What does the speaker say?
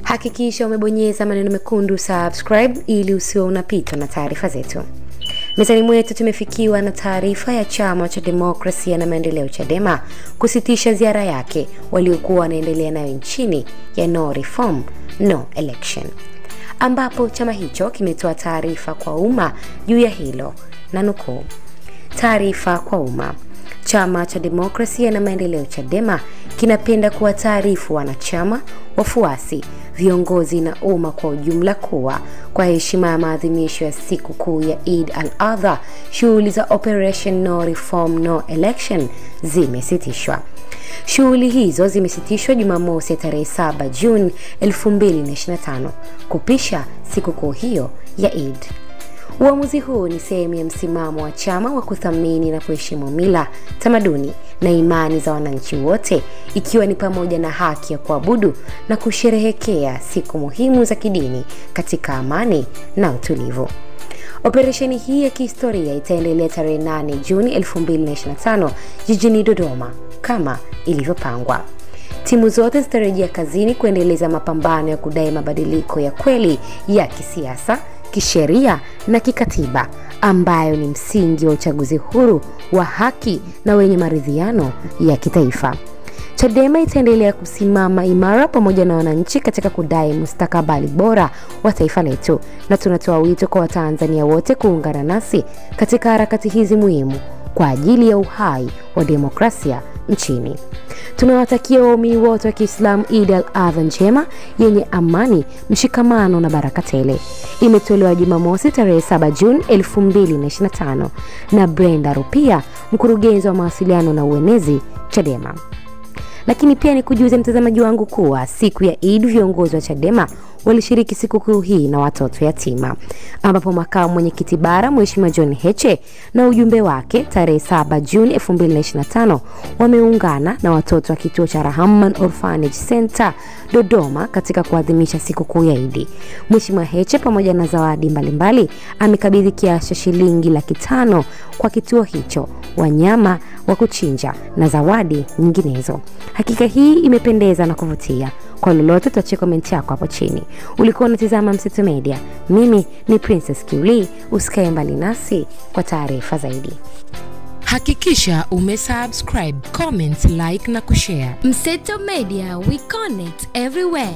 Hakikisha umebonyeza maneno mekundu subscribe ili usiwe unapitwa na taarifa zetu. Mezani mwetu tumefikiwa na taarifa ya Chama cha Demokrasia na Maendeleo Chadema kusitisha ziara yake waliokuwa wanaendelea nayo nchini ya No Reform, No Election, ambapo chama hicho kimetoa taarifa kwa umma juu ya hilo, na nukuu: taarifa kwa umma. Chama cha Demokrasia na Maendeleo Chadema kinapenda kuwataarifu wanachama, wafuasi, viongozi na umma kwa ujumla kuwa kwa heshima ya maadhimisho ya siku kuu ya Eid al-Adha, shughuli za Operation No Reform No Election zimesitishwa. Shughuli hizo zimesitishwa Jumamosi tarehe 7 Juni 2025 kupisha siku kuu hiyo ya Eid. Uamuzi huu ni sehemu ya msimamo wa chama wa kuthamini na kuheshimu mila, tamaduni na imani za wananchi wote, ikiwa ni pamoja na haki ya kuabudu na kusherehekea siku muhimu za kidini katika amani na utulivu. Operesheni hii ya kihistoria itaendelea tarehe 8 Juni 2025 jijini Dodoma kama ilivyopangwa. Timu zote zitarejea kazini kuendeleza mapambano ya kudai mabadiliko ya kweli ya kisiasa, kisheria na kikatiba ambayo ni msingi wa uchaguzi huru wa haki na wenye maridhiano ya kitaifa. Chadema itaendelea kusimama imara pamoja na wananchi katika kudai mustakabali bora wa taifa letu, na tunatoa wito kwa Watanzania wote kuungana nasi katika harakati hizi muhimu kwa ajili ya uhai wa demokrasia nchini. Tunawatakia waumini wote wa Kiislamu Eid al-Adha njema yenye amani, mshikamano na baraka tele. Imetolewa Jumamosi tarehe 7 Juni 2025 na Brenda Rupia, mkurugenzi wa mawasiliano na uenezi Chadema. Lakini pia ni kujuze mtazamaji wangu kuwa siku ya Eid viongozi wa Chadema walishiriki sikukuu hii na watoto yatima, ambapo makamu mwenyekiti bara Mheshimiwa John Heche na ujumbe wake tarehe 7 Juni 2025 wameungana na watoto wa kituo cha Rahman Orphanage Center Dodoma katika kuadhimisha sikukuu ya Eid. Mheshimiwa Heche pamoja na zawadi mbalimbali amekabidhi kiasi cha shilingi 500,000 kwa kituo hicho, wanyama wa kuchinja na zawadi nyinginezo. Hakika hii imependeza na kuvutia. Kwa lolote tuachie comment yako hapo chini. Ulikuwa unatazama Mseto Media. Mimi ni Princess Kiuli. Usikae mbali nasi kwa taarifa zaidi. Hakikisha umesubscribe, comment, like na kushare. Mseto Media, we connect everywhere.